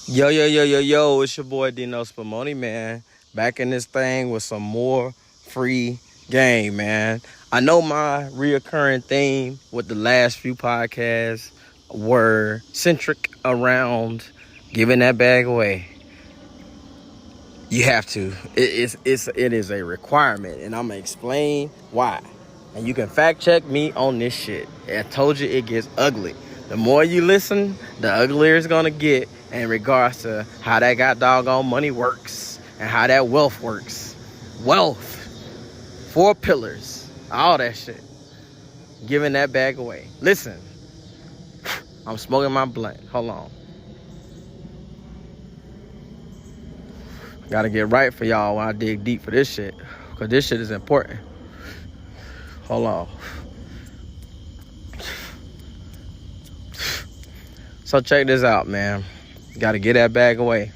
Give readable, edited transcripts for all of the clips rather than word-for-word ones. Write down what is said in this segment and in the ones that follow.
Yo, yo, yo, yo, yo, it's your boy Dino Spumoni, man. Back in this thing with some more free game, man. I know my reoccurring theme with the last few podcasts were centric around giving that bag away. You have to. It is a requirement, and I'm gonna explain why. And you can fact check me on this shit. I told you it gets ugly. The more you listen, the uglier it's gonna get in regards to how that got doggone money works and how that wealth works. Wealth, 4 pillars, all that shit. Giving that bag away. Listen, I'm smoking my blunt. Hold on. Gotta get right for y'all when I dig deep for this shit. Because this shit is important. Hold on. So check this out, man. Gotta get that bag away.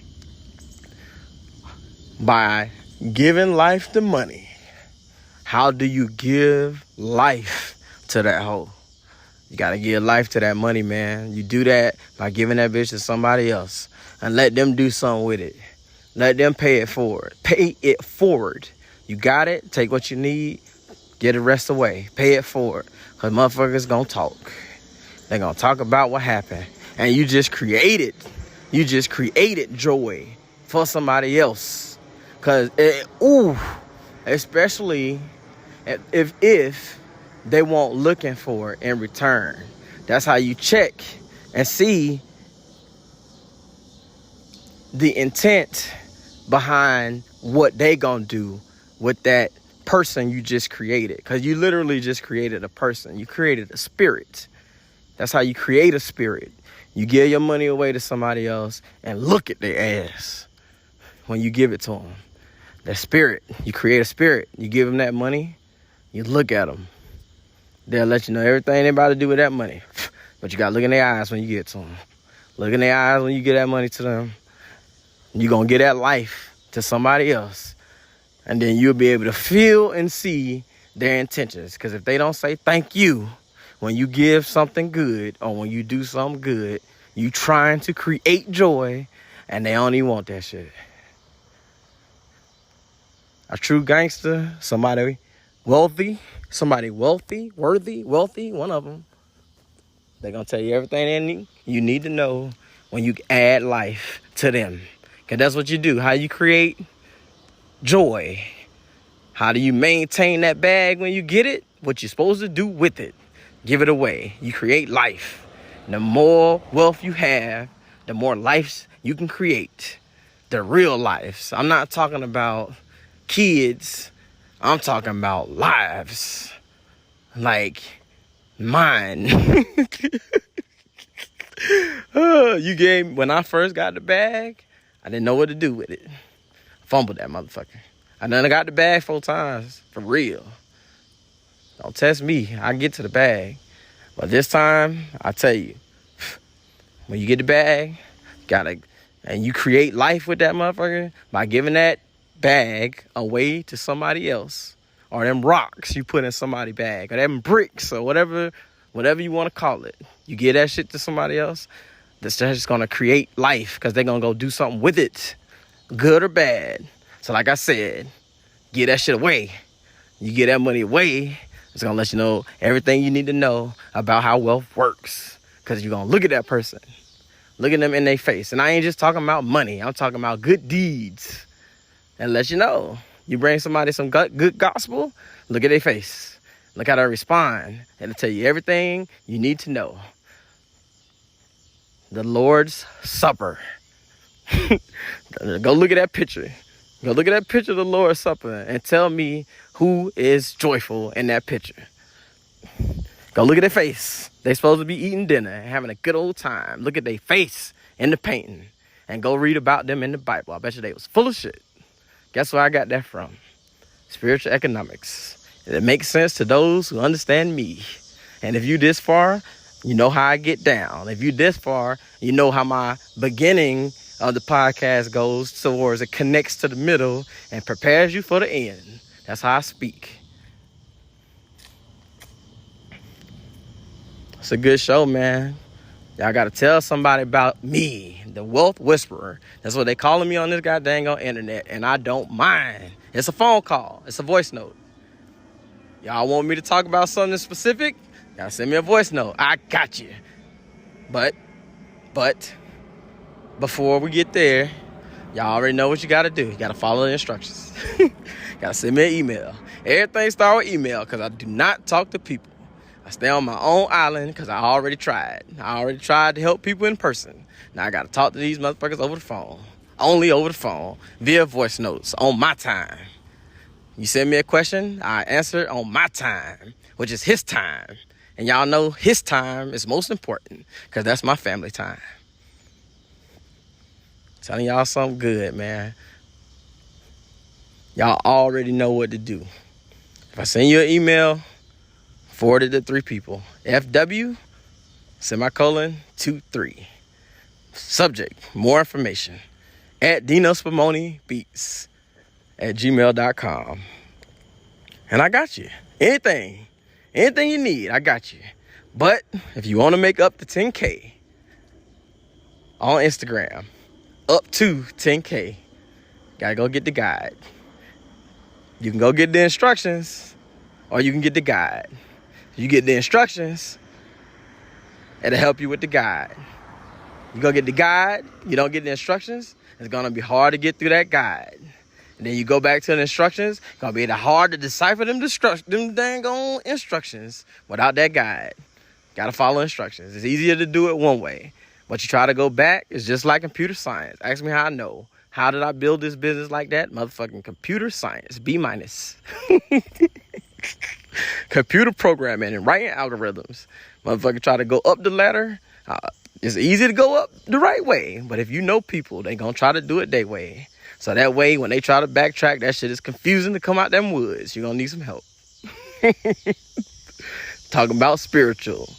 By giving life to money. How do you give life to that hoe? You gotta give life to that money, man. You do that by giving that bitch to somebody else. And let them do something with it. Let them pay it forward. Pay it forward. You got it. Take what you need. Get the rest away. Pay it forward. Because motherfuckers gonna talk. They gonna talk about what happened. And you just created joy for somebody else. Because, especially if they won't looking for it in return. That's how you check and see the intent behind what they gonna do with that person you just created. Because you literally just created a person. You created a spirit. That's how you create a spirit. You give your money away to somebody else and look at their ass when you give it to them. That spirit. You create a spirit. You give them that money. You look at them. They'll let you know everything they about to do with that money. But you got to look in their eyes when you get to them. Look in their eyes when you get that money to them. You're going to give that life to somebody else. And then you'll be able to feel and see their intentions. Because if they don't say thank you when you give something good or when you do something good, you trying to create joy and they only want that shit. A true gangster, somebody worthy, one of them. They're going to tell you everything you need to know when you add life to them. Because that's what you do. How you create joy. How do you maintain that bag when you get it? What you're supposed to do with it. Give it away. You create life. The more wealth you have, the more lives you can create. The real lives. I'm not talking about kids. I'm talking about lives. Like mine. When I first got the bag, I didn't know what to do with it. Fumbled that motherfucker. I done got the bag 4 times. For real. Don't test me. I get to the bag. But this time, I tell you, when you get the bag, and you create life with that motherfucker by giving that bag away to somebody else. Or them rocks you put in somebody's bag. Or them bricks or whatever you want to call it. You give that shit to somebody else, that's just going to create life because they're going to go do something with it. Good or bad. So like I said, give that shit away. You give that money away, it's going to let you know everything you need to know about how wealth works. Because you're going to look at that person. Look at them in their face. And I ain't just talking about money. I'm talking about good deeds. And let you know. You bring somebody some good gospel, look at their face. Look how they respond. It'll tell you everything you need to know. The Lord's Supper. Go look at that picture. Go look at that picture of the Lord's Supper and tell me who is joyful in that picture. Go look at their face. They supposed to be eating dinner and having a good old time. Look at their face in the painting and go read about them in the Bible. I bet you they was full of shit. Guess where I got that from? Spiritual economics. It makes sense to those who understand me. And if you this far, you know how I get down. If you this far, you know how my beginning of the podcast goes towards it, connects to the middle and prepares you for the end. That's how I speak. It's a good show, man. Y'all got to tell somebody about me. the wealth whisperer. That's what they calling me on this goddamn internet, and I don't mind. It's a phone call. It's a voice note. Y'all want me to talk about something specific? Y'all send me a voice note. I got you. But before we get there, y'all already know what you got to do. You got to follow the instructions. Got to send me an email. Everything starts with email because I do not talk to people. I stay on my own island because I already tried. I already tried to help people in person. Now I got to talk to these motherfuckers over the phone. Only over the phone, via voice notes, on my time. You send me a question, I answer it on my time, which is his time. And y'all know his time is most important because that's my family time. Telling y'all something good, man. Y'all already know what to do. If I send you an email, forward it to 3 people. FW, ; 23. Subject, more information. At DinoSpumoniBeats@gmail.com. And I got you. Anything you need, I got you. But if you want to make up to 10K on Instagram, up to 10K, gotta go get the guide. You can go get the instructions, or you can get the guide. You get the instructions, it'll help you with the guide. You go get the guide, you don't get the instructions, it's gonna be hard to get through that guide. And then you go back to the instructions, it's gonna be hard to decipher them dang on instructions without that guide. Gotta follow instructions. It's easier to do it one way. But you try to go back, it's just like computer science. Ask me how I know. How did I build this business like that? Motherfucking computer science, B-. Computer programming and writing algorithms. Motherfucker try to go up the ladder. It's easy to go up the right way. But if you know people, they gonna try to do it their way. So that way, when they try to backtrack, that shit is confusing to come out them woods. You're gonna need some help. Talking about spiritual.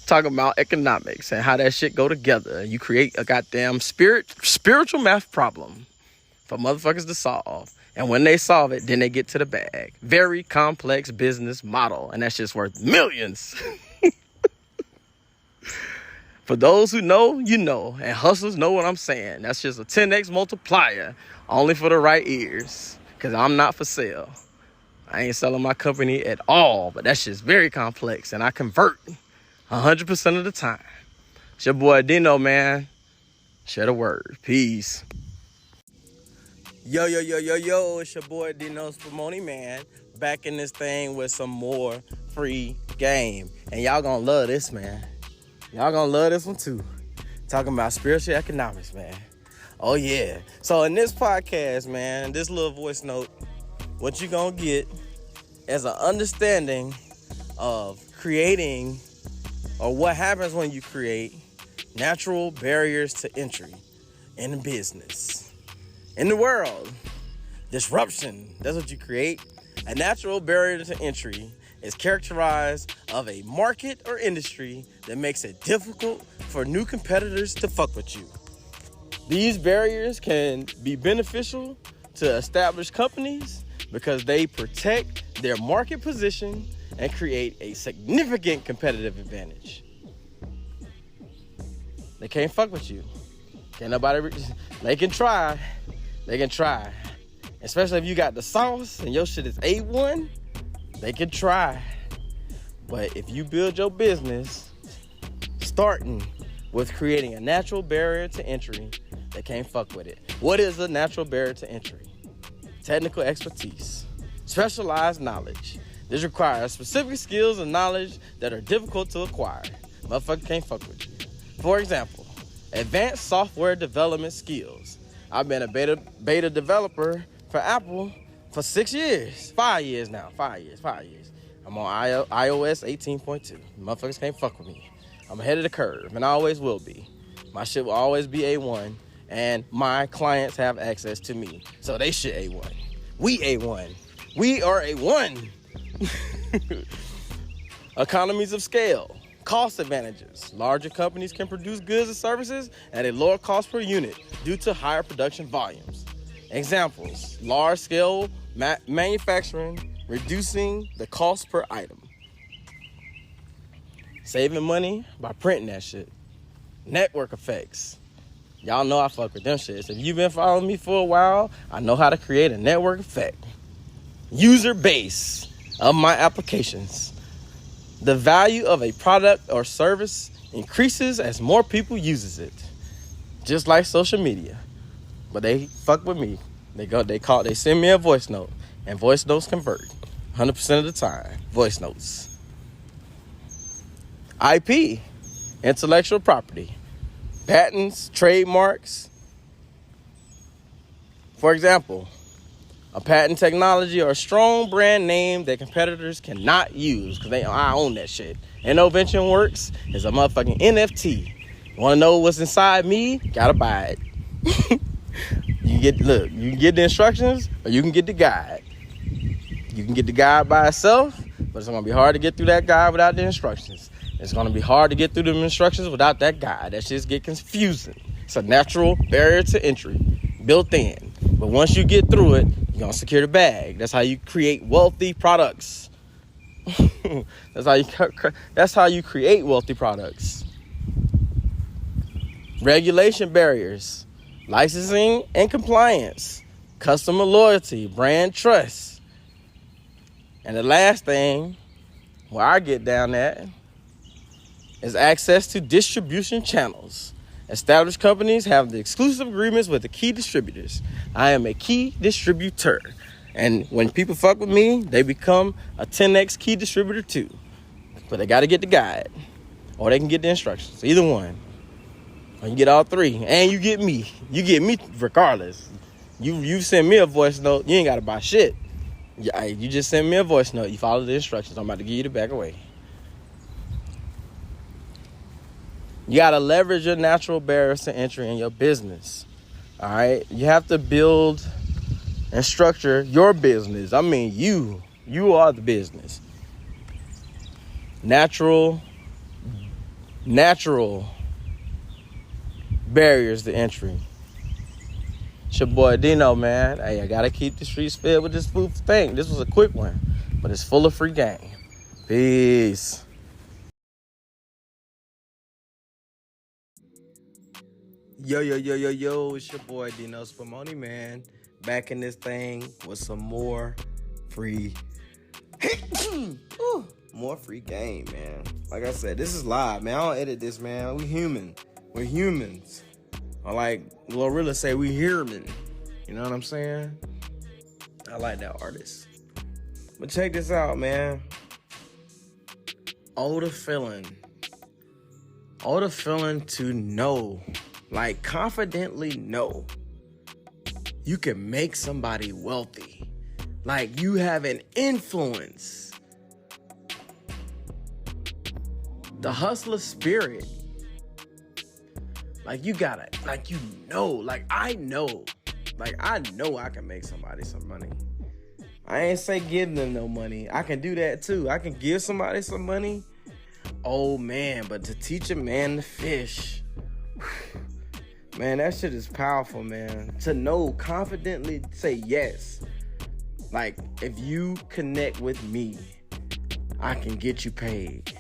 Talking about economics and how that shit go together. You create a goddamn spiritual math problem for motherfuckers to solve. And when they solve it, then they get to the bag. Very complex business model. And that shit's worth millions. For those who know, you know. And hustlers know what I'm saying. That's just a 10x multiplier. Only for the right ears. Because I'm not for sale. I ain't selling my company at all. But that shit's very complex. And I convert 100% of the time. It's your boy Dino, man. Share the word. Peace. Yo. It's your boy Dino Spumoni, man. Back in this thing with some more free game. And y'all gonna love this, man. Y'all gonna love this one too. Talking about spiritual economics, man. Oh yeah. So in this podcast, man, this little voice note, what you gonna get is an understanding of creating, or what happens when you create natural barriers to entry in business. In the world, disruption, that's what you create. A natural barrier to entry is characterized of a market or industry that makes it difficult for new competitors to fuck with you. These barriers can be beneficial to established companies because they protect their market position and create a significant competitive advantage. They can't fuck with you. Can't nobody. They can try. Especially if you got the sauce and your shit is A1, they can try. But if you build your business starting with creating a natural barrier to entry, they can't fuck with it. What is a natural barrier to entry? Technical expertise, specialized knowledge. This requires specific skills and knowledge that are difficult to acquire. Motherfucker can't fuck with you. For example, advanced software development skills. I've been a beta developer for Apple for 6 years. 5 years now. 5 years. I'm on iOS 18.2. Motherfuckers can't fuck with me. I'm ahead of the curve, and I always will be. My shit will always be A1, and my clients have access to me. So they shit A1. We A1. We are A1. Economies of scale. Cost advantages. Larger companies can produce goods and services at a lower cost per unit due to higher production volumes. Examples: large-scale manufacturing, reducing the cost per item. Saving money by printing that shit. Network effects. Y'all know I fuck with them shits. If you've been following me for a while, I know how to create a network effect. User base of my applications. The value of a product or service increases as more people uses it. Just like social media. But they fuck with me. They send me a voice note. And voice notes convert. 100% of the time. Voice notes. IP. Intellectual property. Patents, trademarks. For example, a patent technology or a strong brand name that competitors cannot use because I own that shit. Innovation Works is a motherfucking NFT. You want to know what's inside me? Gotta buy it. You can get the instructions or you can get the guide. You can get the guide by itself, but it's gonna be hard to get through that guide without the instructions. It's gonna be hard to get through the instructions without that guide. That shit get confusing. It's a natural barrier to entry built in. But once you get through it, you're gonna secure the bag. That's how you create wealthy products. That's how you create wealthy products. Regulation barriers, licensing and compliance, customer loyalty, brand trust. And the last thing, where I get down at, is access to distribution channels. Established companies have the exclusive agreements with the key distributors. I am a key distributor. And when people fuck with me, they become a 10x key distributor too. But they got to get the guide. Or they can get the instructions. Either one. Or you get all three. And you get me. You get me regardless. You send me a voice note, you ain't got to buy shit. You just send me a voice note. You follow the instructions. I'm about to give you the back away. You got to leverage your natural barriers to entry in your business. All right? You have to build and structure your business. I mean, you are the business. Natural barriers to entry. It's your boy Dino, man. Hey, I got to keep the streets fed with this food thing. This was a quick one, but it's full of free game. Peace. Yo, it's your boy Dino Spumoni, man. Back in this thing with some more free more free game, man. Like I said, this is live, man. I don't edit this, man. We human. We're humans. Or like Glorilla say, we human. You know what I'm saying? I like that artist. But check this out, man. Owe the feeling to know, like confidently know, you can make somebody wealthy. Like you have an influence. The hustler spirit. Like you gotta, like you know, like I know I can make somebody some money. I ain't say give them no money. I can do that too. I can give somebody some money. Oh man, but to teach a man to fish, man, that shit is powerful, man. To know, confidently say yes. Like, if you connect with me, I can get you paid.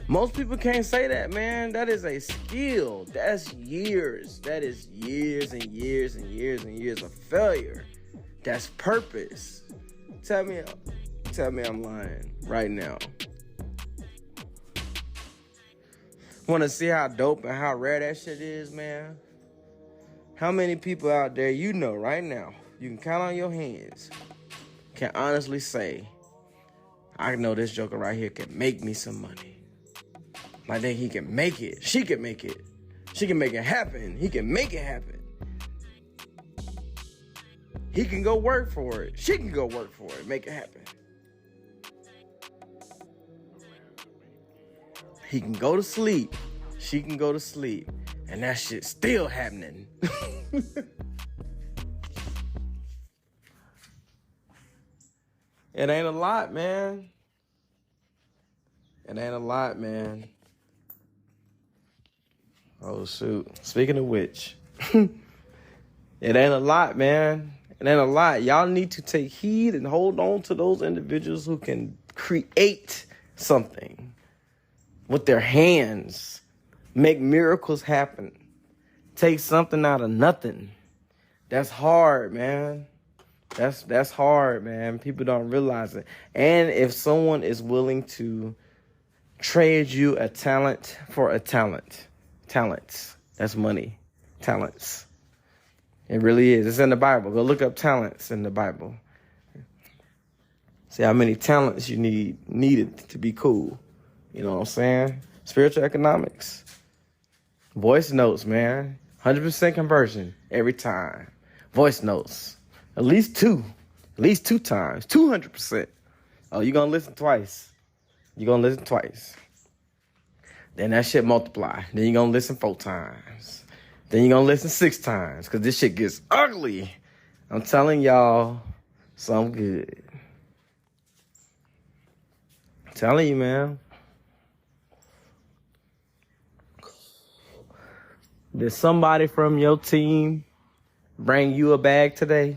Most people can't say that, man. That is a skill. That's years. That is years and years and years and years of failure. That's purpose. Tell me I'm lying right now. Want to see how dope and how rare that shit is, man? How many people out there you know right now, you can count on your hands, can honestly say, I know this joker right here can make me some money. Like that he can make it. She can make it. She can make it happen. He can make it happen. He can go work for it. She can go work for it. Make it happen. He can go to sleep. She can go to sleep. And that shit's still happening. It ain't a lot, man. It ain't a lot, man. Oh, shoot. Speaking of which, it ain't a lot, man. It ain't a lot. Y'all need to take heed and hold on to those individuals who can create something with their hands, make miracles happen. take something out of nothing. That's hard, man. That's hard, man. People don't realize it. And if someone is willing to trade you a talent for a talents, that's money. Talents. It really is. It's in the Bible. Go look up talents in the Bible. See how many talents you needed to be cool. You know what I'm saying? Spiritual economics. Voice notes, man. 100% conversion every time. Voice notes. At least two times. 200%. Oh, you're going to listen twice. Then that shit multiply. Then you're going to listen 4 times. Then you're going to listen 6 times. Because this shit gets ugly. I'm telling y'all something good. I'm telling you, man. Did somebody from your team bring you a bag today?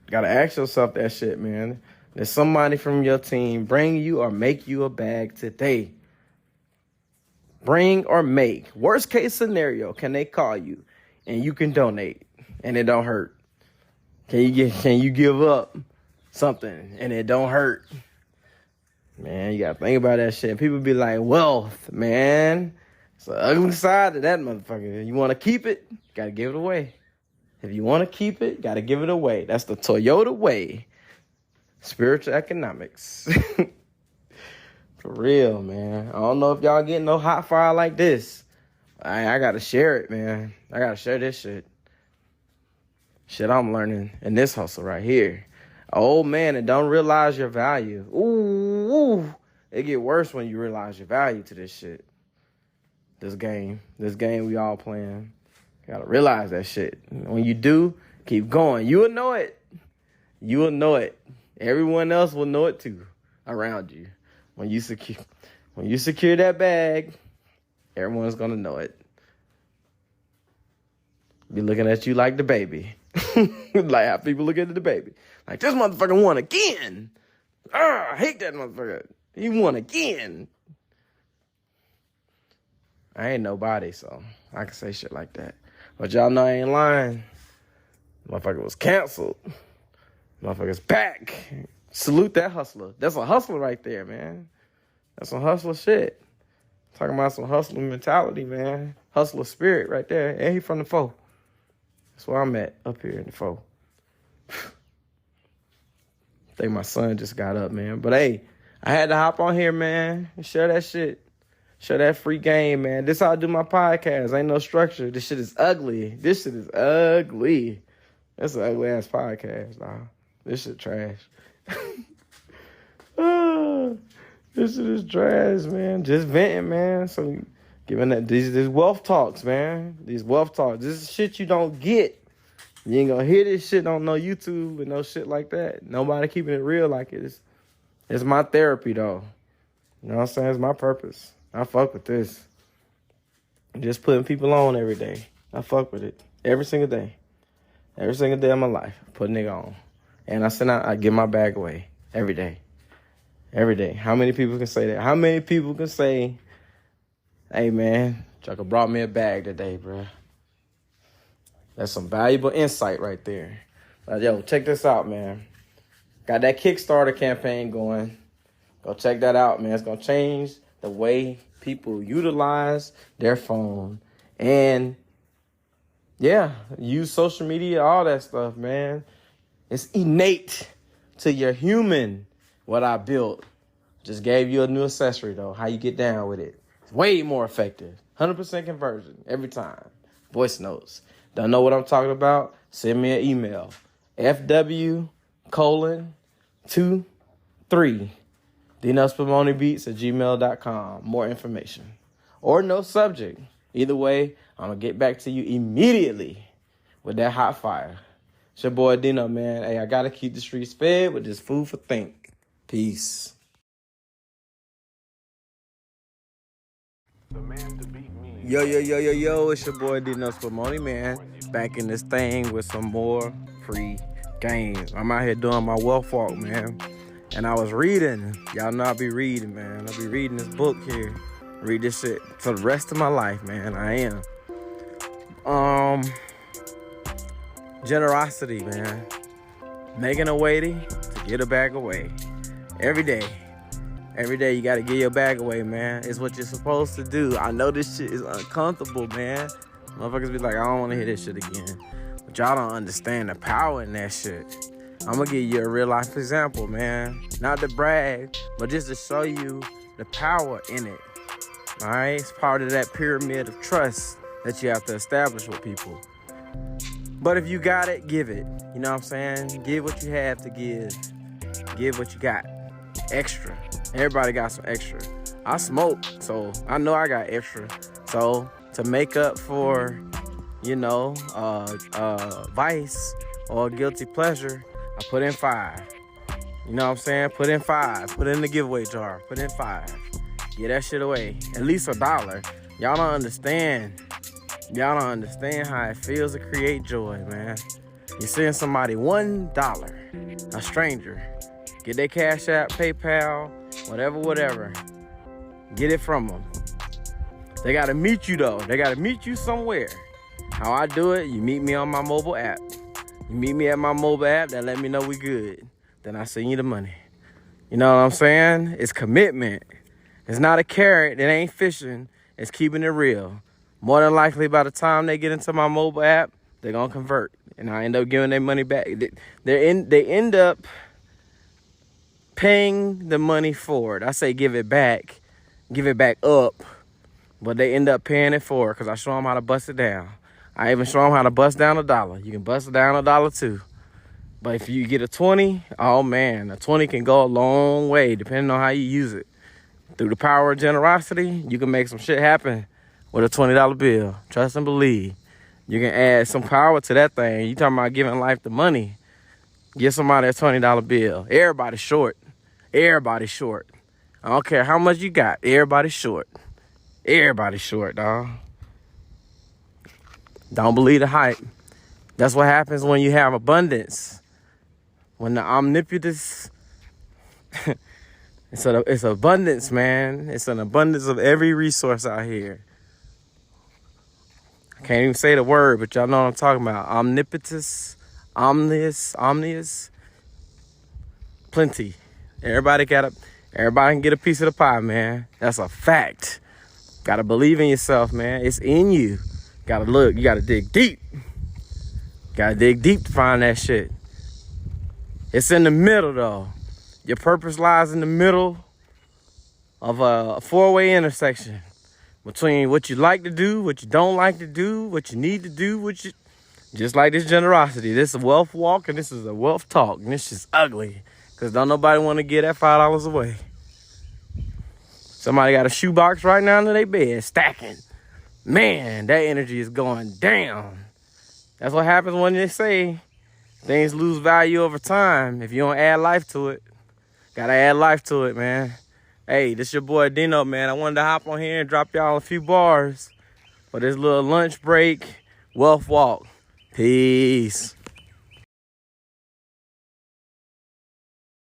Gotta ask yourself that shit, man. Did somebody from your team bring you or make you a bag today? Bring or make. Worst case scenario, can they call you and you can donate and it don't hurt? Can you give up something and it don't hurt? Man, you gotta think about that shit. People be like, wealth, man. It's the ugly side to that motherfucker. You want to keep it? Got to give it away. If you want to keep it, got to give it away. That's the Toyota way. Spiritual economics. For real, man. I don't know if y'all getting no hot fire like this. I got to share it, man. I got to share this shit. Shit I'm learning in this hustle right here. Old man and don't realize your value. Ooh. It get worse when you realize your value to this shit. This game we all playing. You gotta realize that shit. When you do, keep going. You will know it. Everyone else will know it too around you. When you secure that bag, everyone's gonna know it. Be looking at you like the baby. Like how people look at the baby. Like, this motherfucker won again. I hate that motherfucker. He won again. I ain't nobody, so I can say shit like that. But y'all know I ain't lying. Motherfucker was canceled. Motherfucker's back. Salute that hustler. That's a hustler right there, man. That's some hustler shit. Talking about some hustler mentality, man. Hustler spirit right there. And he from the 4. That's where I'm at, up here in the 4. I think my son just got up, man. But hey, I had to hop on here, man, and share that shit. Share that free game, man. This how I do my podcast. Ain't no structure. This shit is ugly. That's an ugly ass podcast, dog. This shit trash. This shit is trash, man. Just venting, man. So giving that these wealth talks, man. These wealth talks. This is shit you don't get. You ain't gonna hear this shit on no YouTube and no shit like that. Nobody keeping it real like it. It's my therapy, though. You know what I'm saying? It's my purpose. I fuck with this. Just putting people on every day. I fuck with it. Every single day. Every single day of my life. Put a nigga on. And I give my bag away. Every day. Every day. How many people can say that? How many people can say, hey, man, Chucka brought me a bag today, bro. That's some valuable insight right there. But, yo, check this out, man. Got that Kickstarter campaign going. Go check that out, man. It's going to change the way people utilize their phone and, yeah, use social media, all that stuff, man. It's innate to your human, what I built. Just gave you a new accessory, though. How you get down with it. It's way more effective. 100% conversion every time. Voice notes. Don't know what I'm talking about? Send me an email. FW:23 DNutsPimoniBeats@gmail.com. More information. Or no subject. Either way, I'm going to get back to you immediately with that hot fire. It's your boy Dino, man. Hey, I got to keep the streets fed with this food for think. Peace. Yo, it's your boy Dino Spumoni, man. Back in this thing with some more free games. I'm out here doing my wealth walk, man. And I was reading. Y'all know I be reading, man. I be reading this book here Read this shit for the rest of my life, man. I am. Generosity, man. Making a way to get a bag away. Every day. Every day you gotta get your bag away, man. It's what you're supposed to do. I know this shit is uncomfortable, man. Motherfuckers be like, I don't want to hear this shit again. But y'all don't understand the power in that shit. I'm gonna give you a real life example, man. Not to brag, but just to show you the power in it. All right? It's part of that pyramid of trust that you have to establish with people. But if you got it, give it. You know what I'm saying? Give what you have to give. Give what you got. Extra. Everybody got some extra. I smoke, so I know I got extra. So to make up for, vice or guilty pleasure, I put in 5. You know what I'm saying? Put in 5. Put in the giveaway jar. Put in 5. Get that shit away. At least $1. Y'all don't understand. Y'all don't understand how it feels to create joy, man. You send somebody $1, a stranger, get their Cash App, PayPal, whatever. Get it from them. They got to meet you, though. They got to meet you somewhere. How I do it, you meet me on my mobile app. You meet me at my mobile app, that let me know we good. Then I send you the money. You know what I'm saying? It's commitment. It's not a carrot. It ain't fishing. It's keeping it real. More than likely, by the time they get into my mobile app, they're going to convert. And I end up giving their money back. They end up paying the money for it. I say give it back up. But they end up paying it for it because I show them how to bust it down. I even show them how to bust down $1. You can bust it down $1 too. But if you get a 20, oh man, a 20 can go a long way depending on how you use it. Through the power of generosity, you can make some shit happen with a $20 bill. Trust and believe. You can add some power to that thing. You talking about giving life the money. Give somebody a $20 bill. Everybody's short. Everybody's short. I don't care how much you got. Everybody's short. Everybody's short, dog. Don't believe the hype. That's what happens when you have abundance. When the omnipotence, it's abundance, man. It's an abundance of every resource out here. I can't even say the word, but y'all know what I'm talking about. Omnipotence, omnious, plenty. Everybody can get a piece of the pie, man. That's a fact. Gotta believe in yourself, man. It's in you. Gotta look. You gotta dig deep. Gotta dig deep to find that shit. It's in the middle, though. Your purpose lies in the middle of a 4-way intersection between what you like to do, what you don't like to do, what you need to do, just like this generosity. This is a wealth walk and this is a wealth talk. And this is ugly because don't nobody want to get that $5 away. Somebody got a shoebox right now under their bed, stacking. Man, that energy is going down. That's what happens when they say things lose value over time if you don't add life to it. Gotta add life to it, man. Hey, this your boy Dino, man. I wanted to hop on here and drop y'all a few bars for this little lunch break wealth walk. Peace.